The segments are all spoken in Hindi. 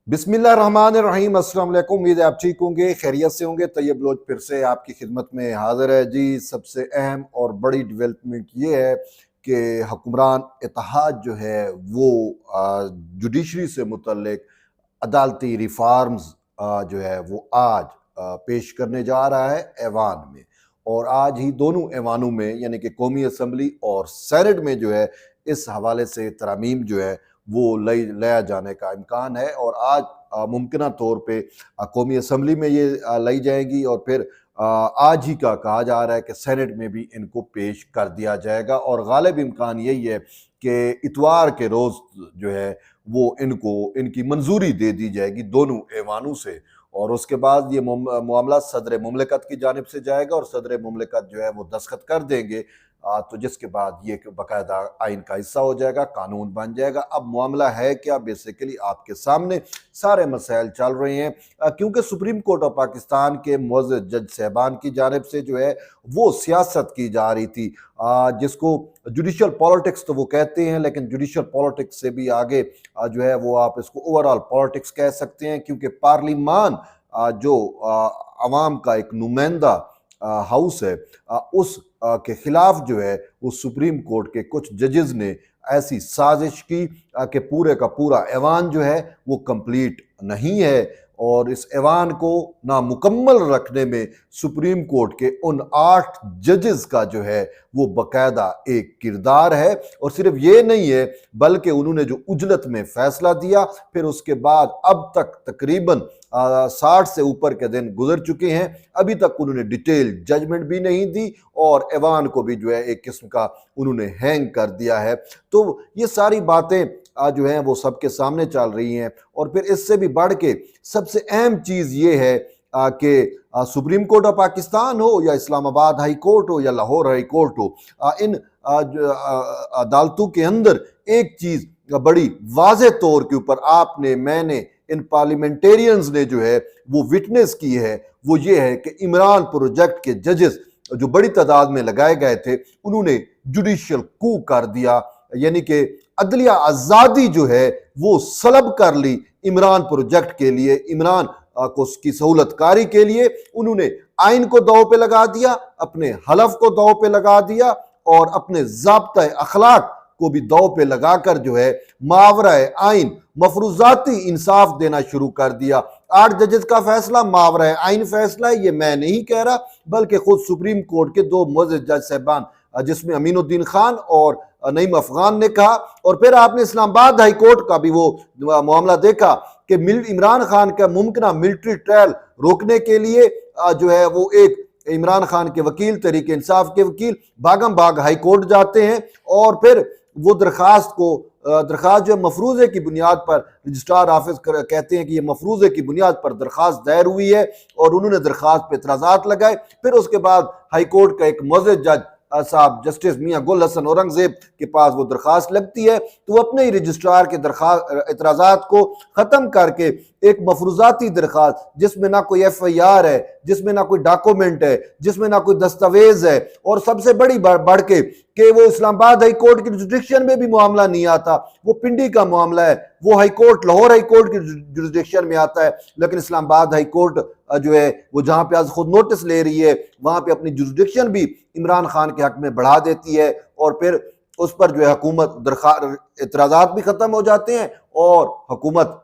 बिस्मिल्लाहिर्रहमानिर्रहीम। अस्सलाम वालेकुम। उम्मीद है आप ठीक होंगे, खैरियत से होंगे। तैयब लोग फिर से आपकी खिदमत में हाजिर है जी। सबसे अहम और बड़ी डेवलपमेंट ये है कि हुक्मरान इत्तेहाद जो है वो जुडिशरी से मुतल्लिक अदालती रिफॉर्म्स जो है वो आज पेश करने जा रहा है ऐवान में। और आज ही दोनों ऐवानों में यानी कि कौमी असम्बली और सेनेट में जो है इस हवाले से तरमीम जो है वो लाया जाने का इम्कान है। और आज मुमकिन तौर पे कौमी असम्बली में ये लाई जाएगी और फिर आज ही का कहा जा रहा है कि सेनेट में भी इनको पेश कर दिया जाएगा। और गालिब इम्कान यही है कि इतवार के रोज़ जो है वो इनकी मंजूरी दे दी जाएगी दोनों ऐवानों से। और उसके बाद ये मामला सदर मुमलिकत की जानिब से जाएगा और सदर मुमलिकत जो है वो दस्तखत कर देंगे। तो जिसके बाद ये बाकायदा आइन का हिस्सा हो जाएगा, कानून बन जाएगा। अब मामला है क्या, बेसिकली आपके सामने सारे मसाइल चल रहे हैं क्योंकि सुप्रीम कोर्ट ऑफ पाकिस्तान के मुअज़्ज़ज़ जज साहबान की जानिब से जो है वो सियासत की जा रही थी, जिसको जुडिशल पॉलिटिक्स तो वो कहते हैं, लेकिन जुडिशल पॉलिटिक्स से भी आगे जो है वो आप इसको ओवरऑल पॉलिटिक्स कह सकते हैं। क्योंकि पार्लिमान जो अवाम का एक नुमाइंदा हाउस है, उस के खिलाफ जो है वो सुप्रीम कोर्ट के कुछ जजेस ने ऐसी साजिश की कि पूरे का पूरा ऐवान जो है वो कंप्लीट नहीं है। और इस ऐवान को नामुकम्मल रखने में सुप्रीम कोर्ट के उन 8 जजेस का जो है वो बाकायदा एक किरदार है। और सिर्फ ये नहीं है बल्कि उन्होंने जो उजलत में फैसला दिया, फिर उसके बाद अब तक तकरीबन 60 से ऊपर के दिन गुजर चुके हैं, अभी तक उन्होंने डिटेल जजमेंट भी नहीं दी और ऐवान को भी जो है एक किस्म का उन्होंने हैंग कर दिया है। तो ये सारी बातें जो हैं वो सबके सामने चल रही हैं। और फिर इससे भी बढ़ के सबसे अहम चीज़ ये है कि सुप्रीम कोर्ट ऑफ पाकिस्तान हो या इस्लामाबाद हाई कोर्ट हो या लाहौर हाई कोर्ट हो, इन अदालतों के अंदर एक चीज़ बड़ी वाज़े तौर के ऊपर आपने मैंने इन पार्लियामेंटेरियंस ने जो है वो विटनेस की है, वो ये है कि इमरान प्रोजेक्ट के जजेस जो बड़ी तादाद में लगाए गए थे उन्होंने जुडिशियल कू कर दिया, यानी कि अदलिया आज़ादी जो है वो सलब कर ली इमरान प्रोजेक्ट के लिए, इमरान को उसकी सहूलतकारी के लिए। उन्होंने आइन को दाव पे लगा दिया, अपने हलफ को दाव पे लगा दिया और अपने ज़ाब्ता अखलाक को भी दाव पे लगाकर जो है मावरा आइन मफरूजाती इंसाफ देना शुरू कर दिया। 8 जजेस का फैसला मावरा आइन फैसला है, ये मैं नहीं कह रहा बल्कि खुद सुप्रीम कोर्ट के 2 मुअज़्ज़ज़ जज साहबान जिसमें अमीनुद्दीन खान और नईम अफगान ने कहा। और फिर आपने इस्लामाबाद हाई कोर्ट का भी वो मामला देखा कि इमरान खान का मुमकिन मिलिट्री ट्रायल रोकने के लिए जो है वो एक इमरान खान के वकील, तहरीक इंसाफ के वकील भागम भाग हाई कोर्ट जाते हैं और फिर वो दरखास्त जो मफरूज़े की बुनियाद पर रजिस्ट्रार ऑफिस कहते हैं कि ये मफरूज़े की बुनियाद पर दरखास्त दायर हुई है और उन्होंने दरखास्त पर एतराज़ात लगाए। फिर उसके बाद हाई कोर्ट का एक मुअज़्ज़ज़ जज साहब जस्टिस मियां गुल हसन औरंगजेब के पास वो दरखास्त लगती है, तो वो अपने ही रजिस्ट्रार के एतराज़ात को ख़त्म करके एक मफरूजाती दरखास्त जिसमें ना कोई FIR है, जिसमें ना कोई डॉक्यूमेंट है, जिसमें ना कोई दस्तावेज है, और सबसे बड़ी बढ़ के कि वो इस्लामाबाद हाई कोर्ट की जुरिस्डिक्शन में भी मामला नहीं आता, वो पिंडी का मामला है, वो high court Lahore high court की जुरिस्डिक्शन में आता है। लेकिन इस्लामाबाद हाई कोर्ट जो है वो जहाँ पे आज खुद नोटिस ले रही है वहाँ पे अपनी जुरिस्डिक्शन भी इमरान खान के हक में बढ़ा देती है और फिर उस पर जो है हुकूमत एतराज़ात भी ख़त्म हो जाते हैं और हुकूमत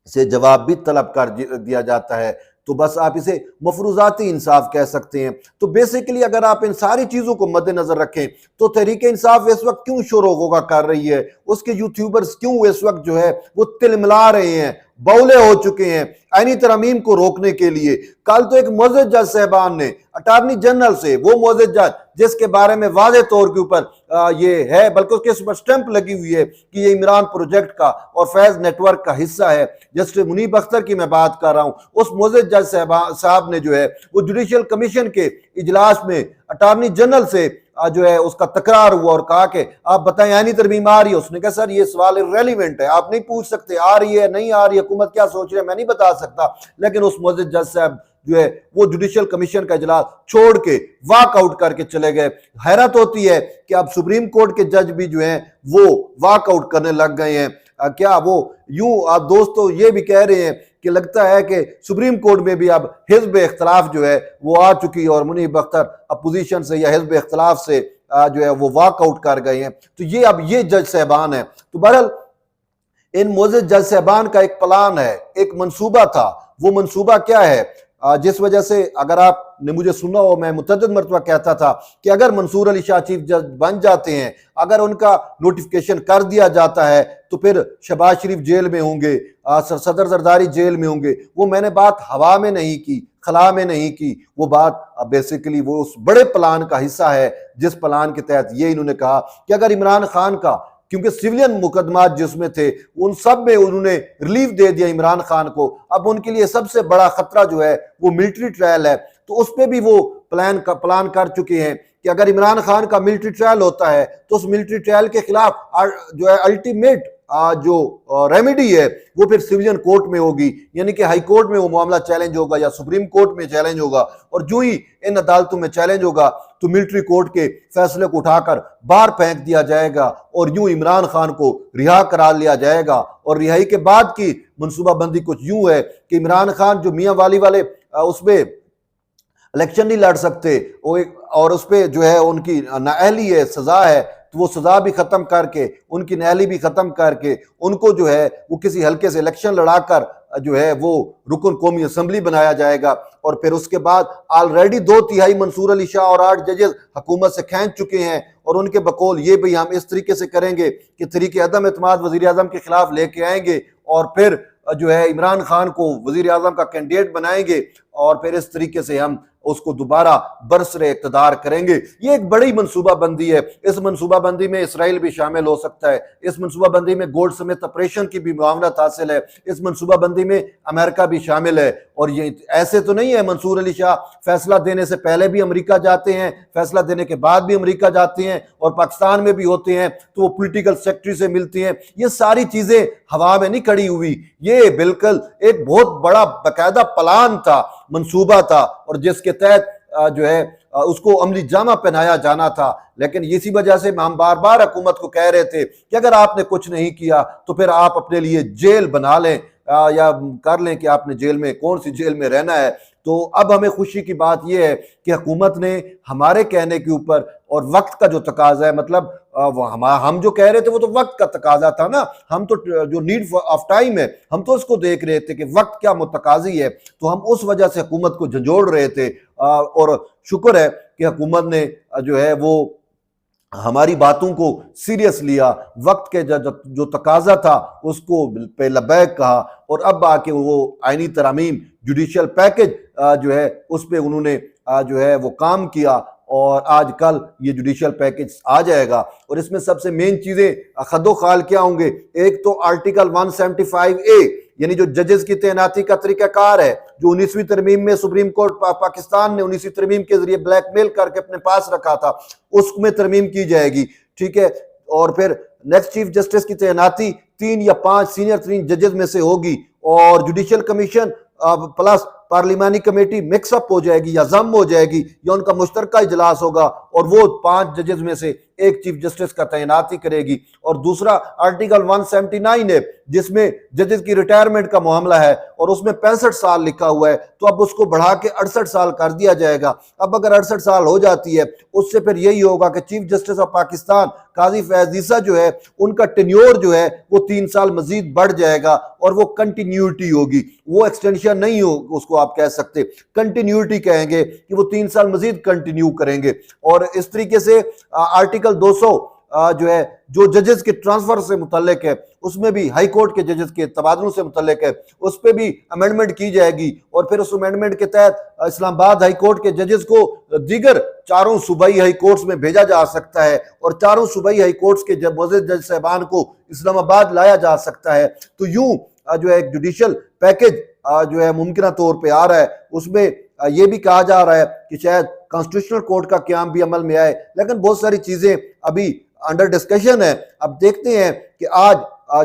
से जवाब भी तलब कर दिया जाता है। तो बस आप इसे मफरूजाती इंसाफ कह सकते हैं। तो बेसिकली अगर आप इन सारी चीज़ों को मद्देनजर रखें तो तहरीक इंसाफ इस वक्त क्यों शोर होगा कर रही है, उसके यूट्यूबर्स क्यों इस वक्त जो है वो तिलमिला रहे हैं, बौले हो चुके हैं आईनी तरमीम को रोकने के लिए। कल तो एक मुअज़्ज़ज़ जज साहबान ने अटॉर्नी जनरल से, वो मुअज़्ज़ज़ जज जिसके बारे में वाज़े तौर के ऊपर ये है, बल्कि उसके ऊपर स्टैंप लगी हुई है कि ये इमरान प्रोजेक्ट का और फैज़ नेटवर्क का हिस्सा है, जस्टिस मुनीब अख्तर की मैं बात कर रहा हूँ, उस मुअज़्ज़ज़ जज साहब ने जो है वो जुडिशल कमीशन के इजलास में अटॉर्नी जनरल से जो है उसका तकरार हुआ और कहा कि आप बताएं आईनी तरमीम आ रही है। उसने कहा सर ये सवाल इर्रेलेवेंट है, आप नहीं पूछ सकते आ रही है नहीं आ रही है, हुकूमत क्या सोच रही है मैं नहीं बता सकता। लेकिन उस मुअज़्ज़ज़ जज साहब जो है वो जुडिशल कमीशन का इजलास छोड़ के वॉकआउट करके चले गए। हैरत होती है कि अब सुप्रीम कोर्ट के जज भी जो हैं वो वॉकआउट करने लग गए हैं। क्या वो यूं आप दोस्तों ये भी कह रहे हैं कि लगता है कि सुप्रीम कोर्ट में भी अब हिज़्ब इख्तलाफ जो है वो आ चुकी है और मुनीब अख्तर अपोजिशन से या हिज़्ब इख्तलाफ से जो है वो वॉकआउट कर गए हैं। तो ये अब ये जज साहबान है। तो बहरहाल इन मोअज़्ज़ज़ जज साहबान का एक प्लान है, एक मंसूबा था। वो मंसूबा क्या है? जिस वजह से अगर आपने मुझे सुना हो, मैं मुतअद्दिद मरतबा कहता था कि अगर मंसूर अली शाह चीफ जज बन जाते हैं, अगर उनका नोटिफिकेशन कर दिया जाता है तो फिर शहबाज शरीफ जेल में होंगे, सदर जरदारी जेल में होंगे। वो मैंने बात हवा में नहीं की, खला में नहीं की, वो बात बेसिकली वो उस बड़े प्लान का हिस्सा है जिस प्लान के तहत ये इन्होंने कहा कि अगर इमरान खान का, क्योंकि सिविलियन मुकदमात जिसमें थे उन सब में उन्होंने रिलीफ दे दिया इमरान खान को, अब उनके लिए सबसे बड़ा खतरा जो है वो मिलिट्री ट्रायल है। तो उस पर भी वो प्लान कर चुके हैं कि अगर इमरान खान का मिलिट्री ट्रायल होता है तो उस मिलिट्री ट्रायल के खिलाफ जो है अल्टीमेट जो रेमेडी है वो फिर सिविलियन कोर्ट में होगी, यानी कि हाई कोर्ट में वो मामला चैलेंज होगा या सुप्रीम कोर्ट में चैलेंज होगा। और जो ही इन अदालतों में चैलेंज होगा तो मिलिट्री कोर्ट के फैसले को उठाकर बाहर फेंक दिया जाएगा और यूं इमरान खान को रिहा करा लिया जाएगा। और रिहाई के बाद की मनसूबाबंदी कुछ यूं है कि इमरान खान जो मियां वाली वाले उसमें इलेक्शन नहीं लड़ सकते और उस पर जो है उनकी नाअहली है, सजा है, तो वो सजा भी खत्म करके, उनकी नाअहली भी खत्म करके उनको जो है वो किसी हल्के से इलेक्शन लड़ाकर जो है वो रुकन कौमी असम्बली बनाया जाएगा। और फिर उसके बाद ऑलरेडी 2/3 मंसूर अली शाह और 8 जजेस हुकूमत से खींच चुके हैं और उनके बकौल ये भी हम इस तरीके से करेंगे कि तरीके अदम एतमाद वजीर आजम के खिलाफ लेके आएंगे और फिर जो है इमरान खान को वजीर आजम का कैंडिडेट बनाएंगे और फिर इस तरीके से हम उसको दोबारा बरसरे इक़्तिदार करेंगे। ये एक बड़ी मनसूबाबंदी है। इस मनसूबाबंदी में इसराइल भी शामिल हो सकता है, इस मनसूबाबंदी में गोल्ड समेत ऑपरेशन की भी मुआवनत हासिल है, इस मनसूबाबंदी में अमेरिका भी शामिल है। और ये ऐसे तो नहीं है मंसूर अली शाह फैसला देने से पहले भी अमेरिका जाते हैं, फैसला देने के बाद भी अमेरिका जाते हैं और पाकिस्तान में भी होते हैं, तो वो पॉलिटिकल सेक्रेटरी से मिलती हैं। ये सारी चीजें हवा में नहीं खड़ी हुई, ये बिल्कुल एक बहुत बड़ा बाकायदा प्लान था, मंसूबा था और जिसके तहत जो है उसको अमली जामा पहनाया जाना था। लेकिन इसी वजह से हम बार बार हुकूमत को कह रहे थे कि अगर आपने कुछ नहीं किया तो फिर आप अपने लिए जेल बना लें या कर लें कि आपने जेल में कौन सी जेल में रहना है। तो अब हमें खुशी की बात यह है कि हुकूमत ने हमारे कहने के ऊपर और वक्त का जो तकाजा है, मतलब हम जो कह रहे थे वो तो वक्त का तकाजा था ना, हम तो जो नीड ऑफ टाइम है हम तो उसको देख रहे थे कि वक्त क्या मुतकाजी है, तो हम उस वजह से हुकूमत को झंझोड़ रहे थे। और शुक्र है कि हुकूमत ने जो है वो हमारी बातों को सीरियस लिया, वक्त के जो तकाजा था उसको पे लबैक कहा और अब आके वो आईनी तरामीम जुडिशियल पैकेज जो है उस पर उन्होंने जो है वो काम किया और आज कल ये जुडिशियल पैकेज आ जाएगा। और इसमें सबसे मेन चीजें खदो खाल क्या होंगे, एक तो आर्टिकल 175A यानी जो जजेस की तैनाती का तरीकाकार है, जो 19वीं तरमीम में सुप्रीम कोर्ट पाकिस्तान ने 19वीं तरमीम के जरिए ब्लैकमेल करके अपने पास रखा था, उसमें तरमीम की जाएगी, ठीक है। और फिर नेक्स्ट चीफ जस्टिस की तैनाती 3 या 5 सीनियर 3 जजेस में से होगी और जुडिशियल कमीशन प्लस पार्लिमानी कमेटी मिक्सअप हो जाएगी या जम हो जाएगी या उनका मुश्तरका इजलास होगा और वो 5 जजेस में से एक चीफ जस्टिस का तैनाती करेगी। और दूसरा आर्टिकल 179 है जिसमें जजेस की रिटायरमेंट का मामला है और उसमें 65 साल लिखा हुआ है, तो अब उसको बढ़ा के 68 साल कर दिया जाएगा। अब अगर 68 साल हो जाती है उससे फिर यही होगा कि चीफ जस्टिस ऑफ पाकिस्तान काजी फैज ईसा जो है उनका टेन्योर जो है वो 3 साल मजीद बढ़ जाएगा और वो कंटिन्यूटी होगी, वो एक्सटेंशन नहीं हो, उसको आप कह सकते कंटिन्यूटी कहेंगे कि वो 3 साल मजीद कंटिन्यू करेंगे। और इस तरीके से आर्टिकल 200 जो है जो जजेस के ट्रांसफर से मुतल्लिक है उसमें भी हाई कोर्ट के जजेस के तबादलों से मुतल्लिक है, उस पर भी अमेंडमेंट की जाएगी और फिर उस अमेंडमेंट के तहत इस्लामाबाद हाई कोर्ट के जजेस को दीगर 4 सूबाई हाई कोर्ट्स में भेजा जा सकता है और 4 सूबाई हाई कोर्ट्स के मुअज़्ज़ज़ जज साहबान को इस्लामाबाद लाया जा सकता है। तो यूं जो है एक जुडिशियल पैकेज जो है मुमकिन तौर पर आ रहा है, उसमें ये भी कहा जा रहा है कि शायद कॉन्स्टिट्यूशनल कोर्ट का क़याम भी अमल में आए, लेकिन बहुत सारी चीजें अभी अंडर डिस्कशन है। अब देखते हैं कि आज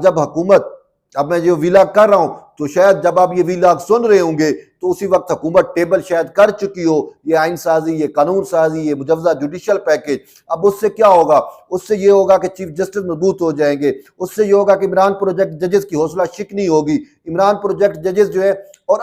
जब हुकूमत, अब मैं जो विला कर रहा हूं तो शायद जब आप ये वीलॉग सुन रहे होंगे तो उसी वक्त हुकूमत टेबल शायद कर चुकी हो, ये आइन साजी, ये कानून साजी, ये मुजव्वजा जुडिशल पैकेज। अब उससे क्या होगा? उससे ये होगा कि चीफ जस्टिस मजबूत हो जाएंगे, उससे ये होगा कि इमरान प्रोजेक्ट जजेस की हौसला शिकनी होगी, इमरान प्रोजेक्ट जजेस जो है। और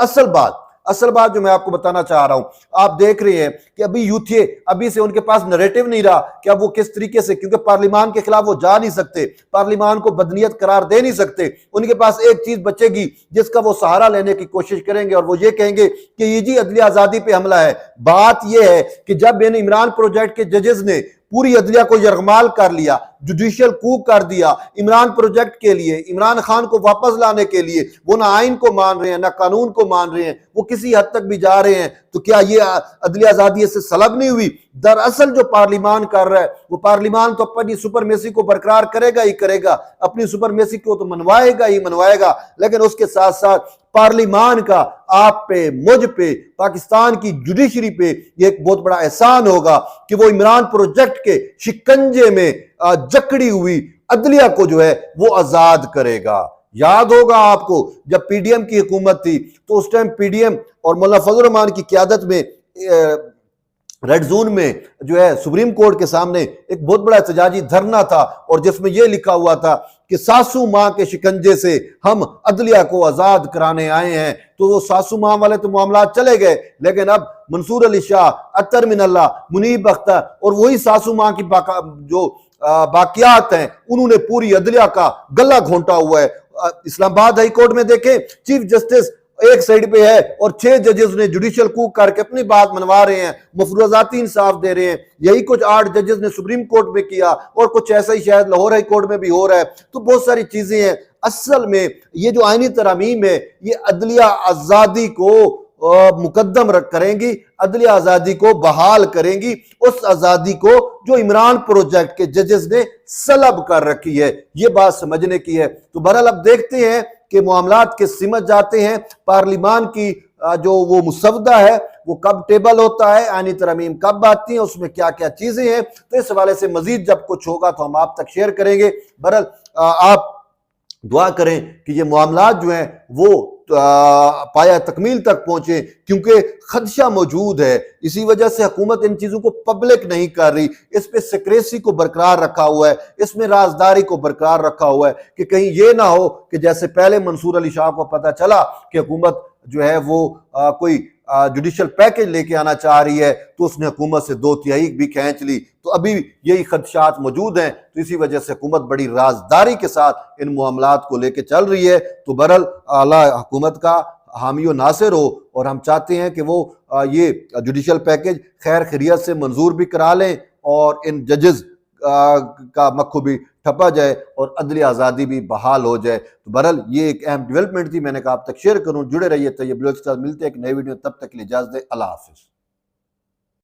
असल बात जो मैं आपको बताना चाह रहा हूं, आप देख रहे हैं कि अभी यूथे अभी से उनके पास नैरेटिव नहीं रहा कि अब वो किस तरीके से, क्योंकि पार्लिमान के खिलाफ वो जा नहीं सकते, पार्लिमान को बदनीयत करार दे नहीं सकते। उनके पास एक चीज बचेगी जिसका वो सहारा लेने की कोशिश करेंगे और वो ये कहेंगे कि ये जी अदलिया आजादी पे हमला है। बात यह है कि जब इमरान प्रोजेक्ट के जजेस ने पूरी अदलिया को यरगमाल कर लिया, जुडिशियल कू कर दिया इमरान प्रोजेक्ट के लिए, इमरान खान को वापस लाने के लिए, वो ना आइन को मान रहे हैं ना कानून को मान रहे हैं, वो किसी हद तक भी जा रहे हैं, तो क्या ये अदलिया आजादी से सलब नहीं हुई? दरअसल जो पार्लिमान कर रहा है, वो पार्लिमान तो अपनी सुपरमेसी को बरकरार करेगा ही करेगा, अपनी सुपरमेसी को तो मनवाएगा ही मनवाएगा, लेकिन उसके साथ साथ पार्लिमान का आप पे, मुझ पे, पाकिस्तान की जुडिशरी पे ये एक बहुत बड़ा एहसान होगा कि वो इमरान प्रोजेक्ट के शिकंजे में जकड़ी हुई अदलिया को जो है वो आजाद करेगा। याद होगा आपको जब पीडीएम की हुकूमत थी तो उस टाइम पीडीएम और मौलाना फजल रहमान की क़यादत में रेड जोन में जो है सुप्रीम कोर्ट के सामने एक बहुत बड़ा एहतजाजी धरना था और जिसमें यह लिखा हुआ था कि सासू मां के शिकंजे से हम अदलिया को आजाद कराने आए हैं। तो वो सासू मां वाले तो मामला चले गए, लेकिन अब मंसूर अली शाह, अतर मिनल्ला, मुनीब अख्तर और वही सासू मां की जो बाकियात हैं उन्होंने पूरी अदलिया का गला घोंटा हुआ है। इस्लामाबाद हाई कोर्ट में देखें, चीफ जस्टिस एक साइड पे है और 6 जजेस ने जुडिशियल कू करके अपनी बात मनवा रहे हैं, मफरूजाती इंसाफ दे रहे हैं। यही कुछ 8 जजेस ने सुप्रीम कोर्ट में किया और कुछ ऐसा ही शायद लाहौर हाई कोर्ट में भी हो रहा है। तो बहुत सारी चीजें हैं। असल में ये जो आईनी तरमीम है ये अदलिया आजादी को मुकद्दम करेंगी, अदलिया आजादी को बहाल करेंगी, उस आजादी को जो इमरान प्रोजेक्ट के जजेस ने सलब कर रखी है। ये बात समझने की है। तो बहरहाल अब देखते हैं कि मामलात के सिमट जाते हैं, पार्लिमान की जो वो मुसवदा है वो कब टेबल होता है, आनी तरमीम कब आती है, उसमें क्या क्या चीजें हैं। तो इस हवाले से मजीद जब कुछ होगा तो हम आप तक शेयर करेंगे। बहरहाल आप दुआ करें कि ये मामलात जो हैं वो पाया तकमील तक पहुंचे, क्योंकि खदशा मौजूद है। इसी वजह से हुकूमत इन चीजों को पब्लिक नहीं कर रही, इस पे सिक्रेसी को बरकरार रखा हुआ है, इसमें राजदारी को बरकरार रखा हुआ है कि कहीं ये ना हो कि जैसे पहले मंसूर अली शाह को पता चला कि हुकूमत जो है वो कोई जुडिशियल पैकेज लेके आना चाह रही है तो उसने हुकूमत से 2/3 भी खींच ली। तो अभी यही खदशात मौजूद हैं, तो इसी वजह से हुकूमत बड़ी राजदारी के साथ इन मामलात को लेके चल रही है। तो बहरहाल आला हुकूमत का हामी व नासिर हो और हम चाहते हैं कि वो ये जुडिशियल पैकेज खैर खैरियत से मंजूर भी करा लें और इन जजेस का मक्खू भी ठपा जाए और अदली आज़ादी भी बहाल हो जाए। तो बहरहाल ये एक अहम डेवलपमेंट थी, मैंने कहा आप तक शेयर करूं। जुड़े रहिए तैयब लोग के साथ, मिलते हैं एक नई वीडियो, तब तक के लिए इजाज़त दें। अल्लाह हाफिज़।